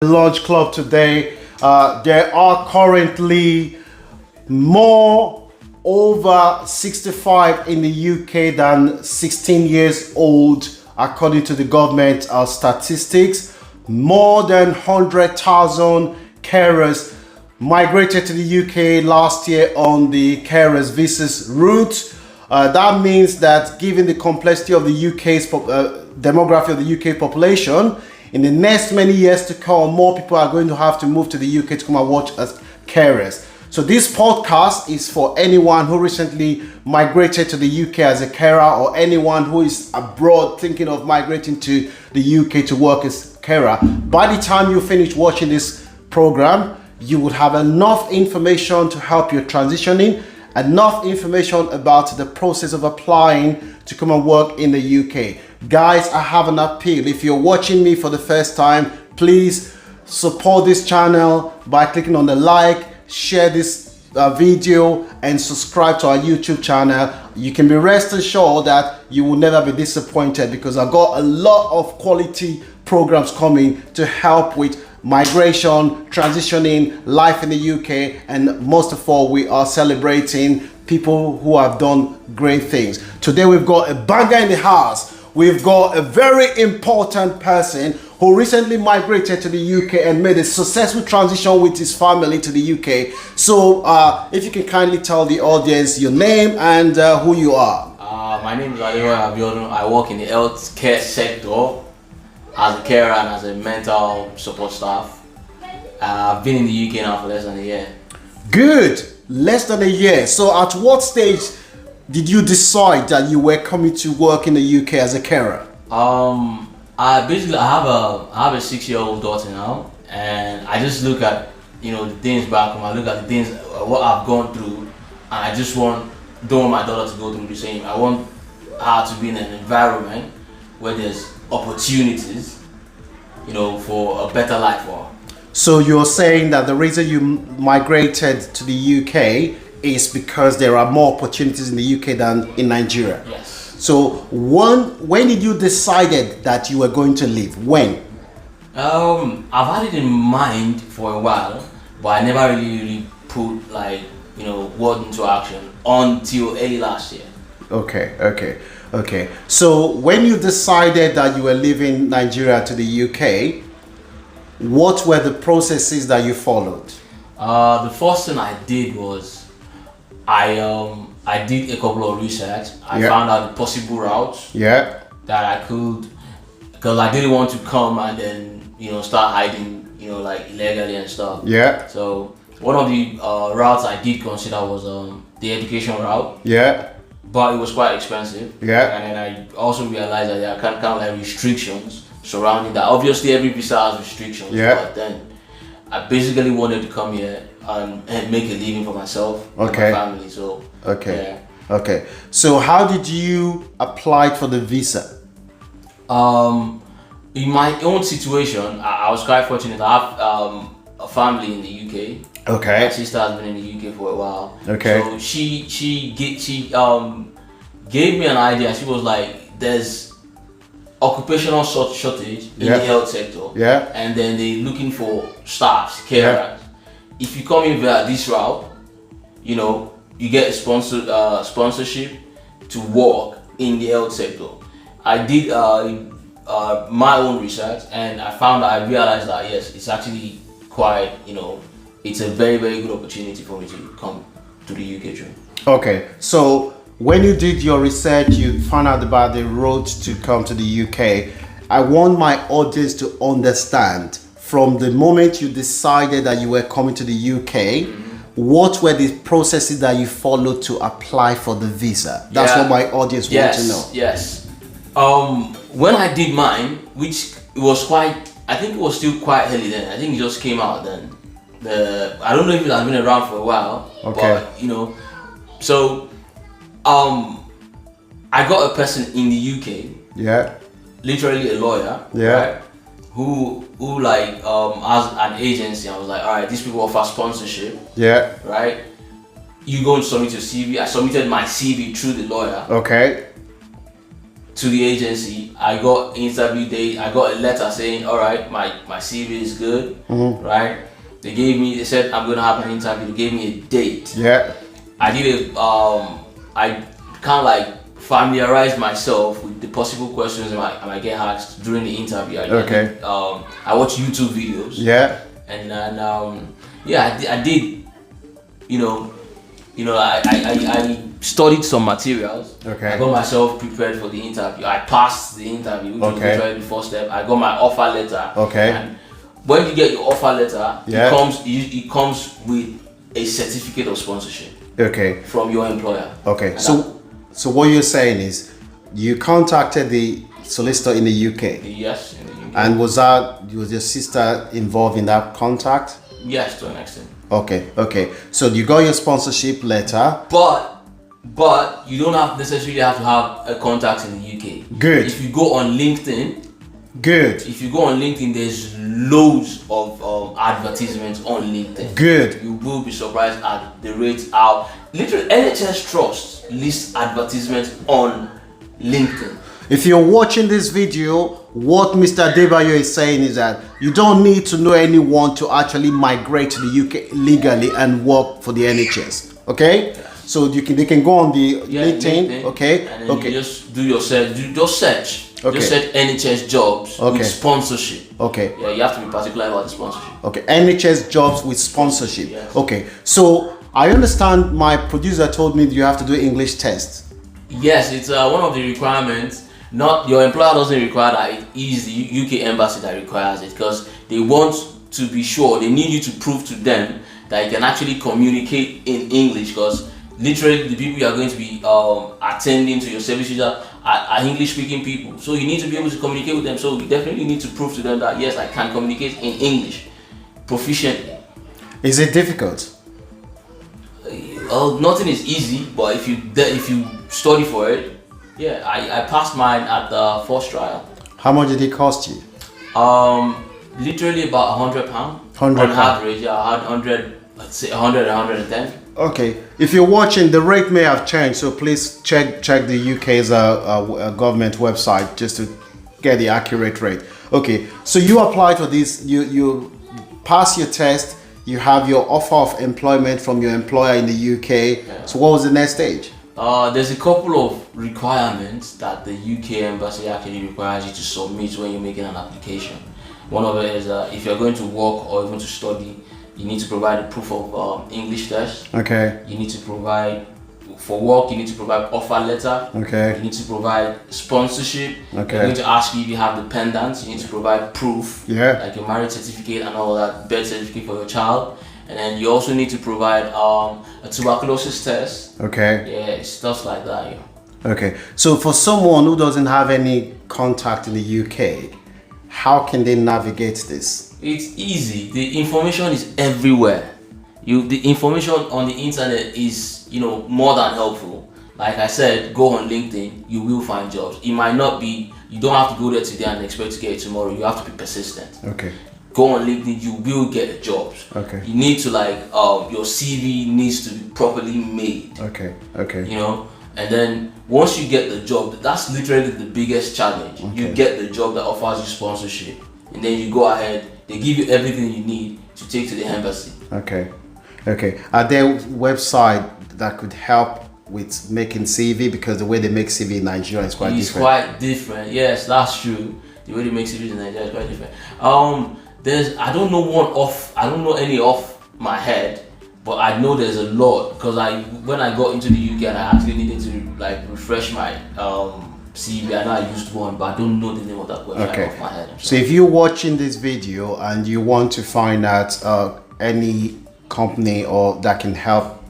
Launch Club today. There are currently more over 65 in the UK than 16 years old, according to the government statistics. More than 100,000 carers migrated to the UK last year on the carers visas route. That means that given the complexity of the UK's demography of the UK population, in the next many years to come, more people are going to have to move to the UK to come and watch as carers. So this podcast is for anyone who recently migrated to the UK as a carer, or anyone who is abroad thinking of migrating to the UK to work as carer. By the time you finish watching this program, you would have enough information to help you transitioning, enough information about the process of applying to come and work in the UK. Guys, I have an appeal. If you're watching me for the first time, please support this channel by clicking on the like, share this video, and subscribe to our YouTube channel. You can be rest assured that you will never be disappointed, because I've got a lot of quality programs coming to help with migration, transitioning, life in the UK, and most of all, we are celebrating people who have done great things. Today we've got a banger in the house. We've got a very important person who recently migrated to the UK and made a successful transition with his family to the UK. So if you can kindly tell the audience your name and who you are. My name is Aderoy Abiodun. I work in the healthcare sector as a carer and as a mental support staff. I've been in the UK now for less than a year. Good, less than a year. So at what stage did you decide that you were coming to work in the UK as a carer? I have a 6-year-old daughter now, and I just look at the things back home. I look at the things what I've gone through, and I just don't want my daughter to go through the same. I want her to be in an environment where there's opportunities, for a better life for her. So you're saying that the reason you migrated to the UK is because there are more opportunities in the UK than in Nigeria? Yes. So when did you decided that you were going to leave? When? I've had it in mind for a while, but I never really put word into action until early last year. Okay. So when you decided that you were leaving Nigeria to the UK, what were the processes that you followed? The first thing I did was I did a couple of research. I found out the possible routes that I could, because I didn't want to come and then start hiding illegally and stuff. So one of the routes I did consider was the education route. But it was quite expensive. And then I also realized that there are kind of restrictions surrounding that. Obviously every visa has restrictions, but then I basically wanted to come here and make a living for myself and my family. So Okay. So how did you apply for the visa? In my own situation, I was quite fortunate. I have a family in the UK. My sister has been in the UK for a while. So she gave me an idea. She was like, there's occupational shortage in the health sector. And then they're looking for staffs, carers. If you come in via this route, you get a sponsorship to work in the health sector. I did my own research, and I realized that yes, it's actually quite, it's a very, very good opportunity for me to come to the UK too. Okay, so when you did your research, you found out about the road to come to the UK. I want my audience to understand, from the moment you decided that you were coming to the UK, what were the processes that you followed to apply for the visa? That's what my audience wants to know. Yes. When I did mine, which was I think it was still quite early then. I think it just came out then. I don't know if it has been around for a while. But so I got a person in the UK. Literally a lawyer. Right? Who has an agency. I was like, all right, these people offer sponsorship. Right? You go and submit your CV. I submitted my CV through the lawyer. to the agency. I got interview date. I got a letter saying, all right, my CV is good, right? They said I'm gonna have an interview. They gave me a date. Yeah. I did I kind of like familiarize myself with the possible questions I might get asked during the interview. I watch YouTube videos. Yeah. And then I did, I studied some materials. Okay. I got myself prepared for the interview. I passed the interview, which was literally the first step. I got my offer letter. Okay. And when you get your offer letter, it comes with a certificate of sponsorship. Okay. From your employer. Okay. So what you're saying is you contacted the solicitor in the UK? Yes, in the UK. And was your sister involved in that contact? Yes, to an extent. Okay. So you got your sponsorship letter. But you don't necessarily have to have a contact in the UK. Good. If you go on LinkedIn. Good. If you go on LinkedIn, there's loads of advertisements on LinkedIn. Good. You will be surprised at the rates out. Literally, NHS Trust lists advertisements on LinkedIn. If you're watching this video, what Mr. Adebayo is saying is that you don't need to know anyone to actually migrate to the UK legally and work for the NHS. Okay? So they can go on the LinkedIn. Okay? And then you just do your search. Just search. Okay. Just search NHS jobs with sponsorship. Okay. Yeah, you have to be particular about the sponsorship. Okay. NHS jobs with sponsorship. Yes. Okay. So I understand my producer told me you have to do English test. Yes, it's one of the requirements. Not your employer doesn't require that. It is the UK embassy that requires it because they want to be sure. They need you to prove to them that you can actually communicate in English because literally the people you are going to be attending to your services are English speaking people. So you need to be able to communicate with them. So you definitely need to prove to them that yes, I can communicate in English proficiently. Is it difficult? Well, nothing is easy, but if you study for it, yeah, I passed mine at the first trial. How much did it cost you? Literally about £100. £100 on average. Yeah, I had 100, let's say 100, 110. Okay, if you're watching, the rate may have changed, so please check the UK's government website just to get the accurate rate. Okay, so you applied for this, you pass your test, you have your offer of employment from your employer in the UK. Yeah. So what was the next stage? There's a couple of requirements that the UK embassy actually requires you to submit when you're making an application. One of it is if you're going to work or even to study, you need to provide a proof of English test. Okay. You need to provide, for work, you need to provide offer letter. Okay. You need to provide sponsorship. Okay. They're going to ask you if you have dependents. You need to provide proof. Yeah. Like your marriage certificate and all that, birth certificate for your child. And then you also need to provide a tuberculosis test. Okay. Yeah, stuff like that. Yeah. Okay. So for someone who doesn't have any contact in the UK, how can they navigate this? It's easy. The information is everywhere. The information on the internet is, more than helpful. Like I said, go on LinkedIn, you will find jobs. It might not be, you don't have to go there today and expect to get it tomorrow. You have to be persistent. Okay. Go on LinkedIn, you will get jobs. Okay. You need to your CV needs to be properly made. Okay. And then once you get the job, that's literally the biggest challenge. Okay. You get the job that offers you sponsorship, and then you go ahead. They give you everything you need to take to the embassy. Okay. Are there websites that could help with making CV, because the way they make CV in Nigeria is quite different? It's quite different. Yes, that's true. The way they make CV in Nigeria is quite different. I don't know any off my head, but I know there's a lot because when I got into the UK and I actually needed to refresh my CV. I know I used one, but I don't know the name of that website off my head. So if you're watching this video and you want to find out any company or that can help,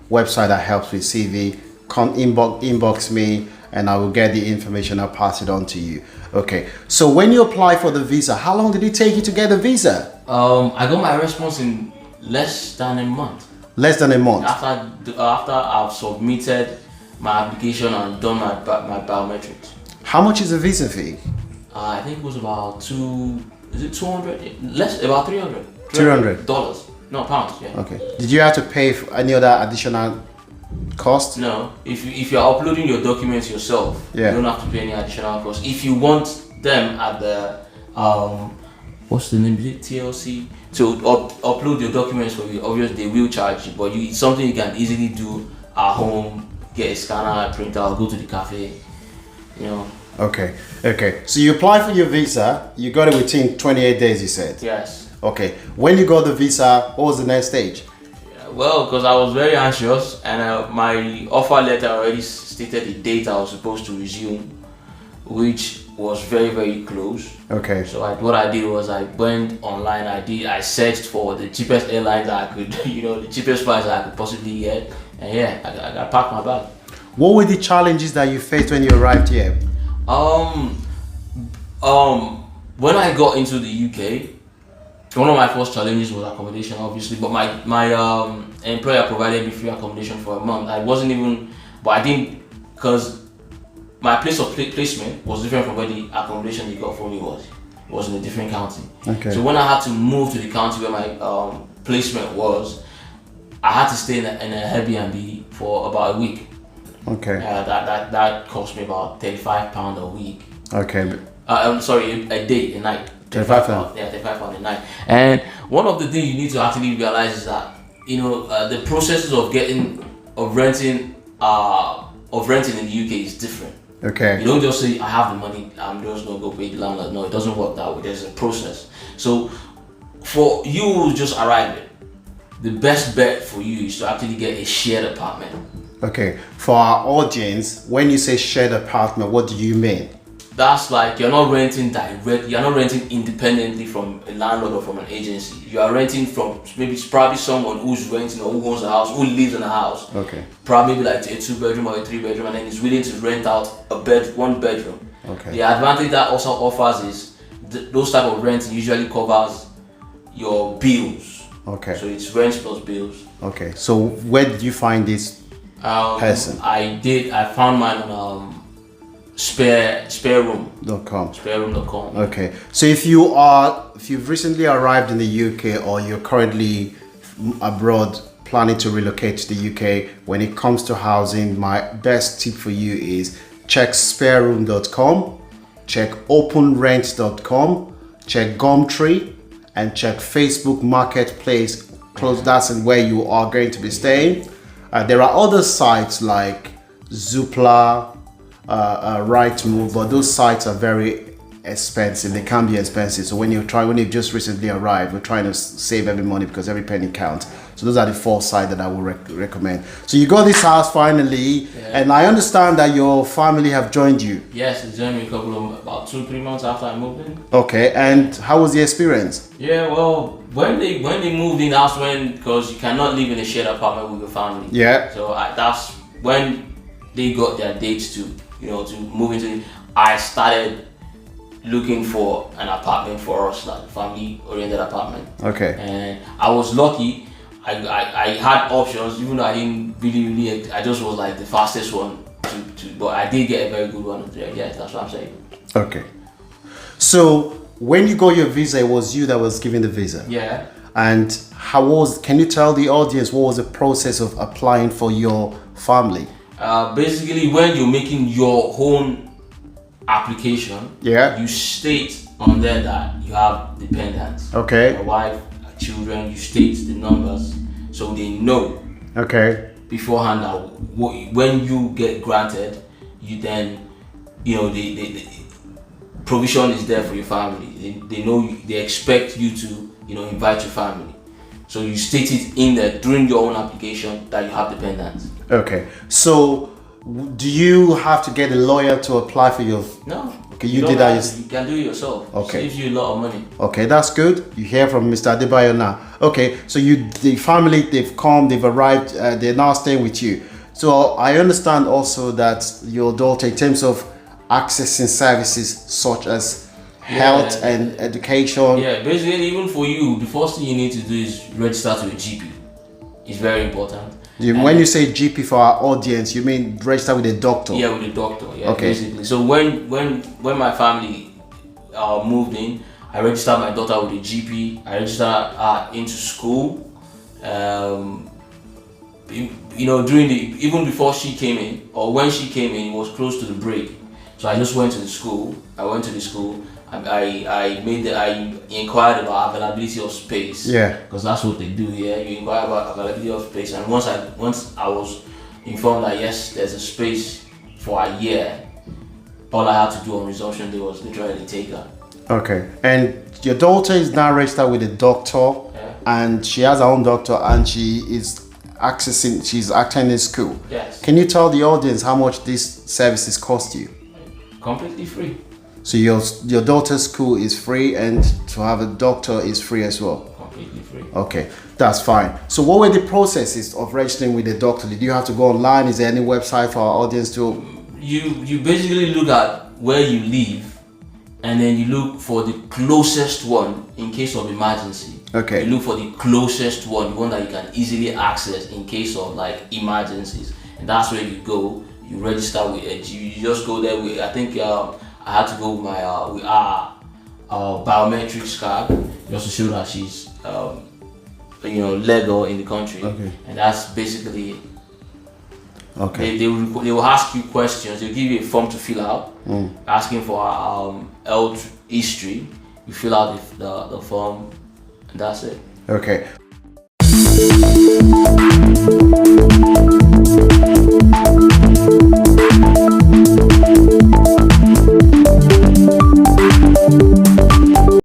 website that helps with CV, inbox me and I will get the information. I'll pass it on to you. Okay. So when you apply for the visa, how long did it take you to get the visa? I got my response in less than a month. Less than a month. After I've submitted my application and done my biometrics. How much is the visa fee? I think it was about $200? Less, about $300. $300. No, pounds, yeah. Okay. Did you have to pay for any other additional cost? No. If you're uploading your documents yourself, you don't have to pay any additional cost. If you want them at the what's the name? Is it TLC? To upload your documents for you, obviously they will charge you, but it's something you can easily do at home. Get a scanner, a printer, or go to the cafe. You know. Okay. So you apply for your visa. You got it within 28 days. You said. Yes. Okay. When you got the visa, what was the next stage? Well, because I was very anxious, and my offer letter already stated the date I was supposed to resume, which was very, very close. Okay. So what I did was I went online. I searched for the cheapest airline that I could, the cheapest price that I could possibly get, and I packed my bag. What were the challenges that you faced when you arrived here? When I got into the UK, one of my first challenges was accommodation, obviously. But my employer provided me free accommodation for a month. I didn't, because my place of placement was different from where the accommodation they got for me was. It was in a different county. Okay. So when I had to move to the county where my placement was, I had to stay in a Airbnb for about a week. Okay. That cost me about £35 a week. Okay. I'm sorry, a day, a night. £35. Yeah, £35 a night. And one of the things you need to actually realize is that the processes of renting in the UK is different. Okay. You don't just say I have the money, I'm just gonna go pay the landlord. No, it doesn't work that way. There's a process. So for you who just arrived, the best bet for you is to actually get a shared apartment. Okay, for our audience, when you say shared apartment, what do you mean? That's like you're not renting directly, you're not renting independently from a landlord or from an agency. You are renting from probably someone who's renting or who owns a house, who lives in a house. Okay. Probably like a 2-bedroom or a 3-bedroom, and then is willing to rent out one bedroom. Okay. The advantage that also offers is those type of rent usually covers your bills. Okay. So it's rent plus bills. Okay. So where did you find this person? I found mine on spareroom.com. Spareroom.com. Okay. So if you've recently arrived in the UK or you're currently abroad planning to relocate to the UK, when it comes to housing, my best tip for you is check spareroom.com, check openrent.com, check Gumtree, and check Facebook Marketplace. That's where you are going to be staying. There are other sites like Zoopla, Rightmove, but those sites are very expensive. They can be expensive. So when you've just recently arrived, we're trying to save every money because every penny counts. So those are the 4 sites that I would recommend. So you got this house finally, and I understand that your family have joined you. Yes, they joined me about 2-3 months after I moved in. Okay, and how was the experience? Yeah, well, when they moved in, that's because you cannot live in a shared apartment with your family. Yeah. So that's when they got their dates to move into. I started looking for an apartment for us, like a family-oriented apartment. Okay. And I was lucky. I had options, even though I didn't really. I just was like the fastest one but I did get a very good one. Yes, that's what I'm saying. Okay. So when you got your visa, it was you that was giving the visa. Yeah. And can you tell the audience what was the process of applying for your family? Basically, when you're making your own application, you state on there that you have dependents. Okay. Your wife, children, you state the numbers so they know. Okay. Beforehand that when you get granted, you then, the provision is there for your family. They know they expect you to, invite your family. So you state it in there during your own application that you have dependents. Okay. So do you have to get a lawyer to apply for your? No. Okay, you did that. You can do it yourself. Okay. It saves you a lot of money. Okay, that's good. You hear from Mr. Adebayo now. Okay, so the family, they've come, they've arrived, they're now staying with you. So I understand also that your daughter, in terms of accessing services such as health and education. Yeah, basically, even for you, the first thing you need to do is register to a GP. It's very important. When you say GP for our audience, you mean register with a doctor? Yeah, with a doctor. Yeah, okay. Basically. So when my family moved in, I registered my daughter with a GP. I registered her into school. you know, during even before she came in, or when she came in, it was close to the break. So I just went to the school. I inquired about availability of space. Yeah. Because that's what they do here. You inquire about availability of space, and once I was informed that yes, there's a space for a year, all I had to do on resumption day was literally take her. Okay. And your daughter is now registered with a doctor, and she has her own doctor, and she's attending school. Yes. Can you tell the audience how much these services cost you? Completely free. So your daughter's school is free, and to have a doctor is free as well? Completely free. Okay, that's fine. So what were the processes of registering with a doctor? Did you have to go online? Is there any website for our audience to? You basically look at where you live, and then you look for the closest one in case of emergency. Okay. You look for the closest one, the one that you can easily access in case of like emergencies, and that's where you go. You register with it. You just go there with. I think I had to go with my biometrics card just to show that she's legal in the country. Okay. And that's basically it. Okay. They will ask you questions. They'll give you a form to fill out, asking for health history. You fill out the form, and that's it. Okay.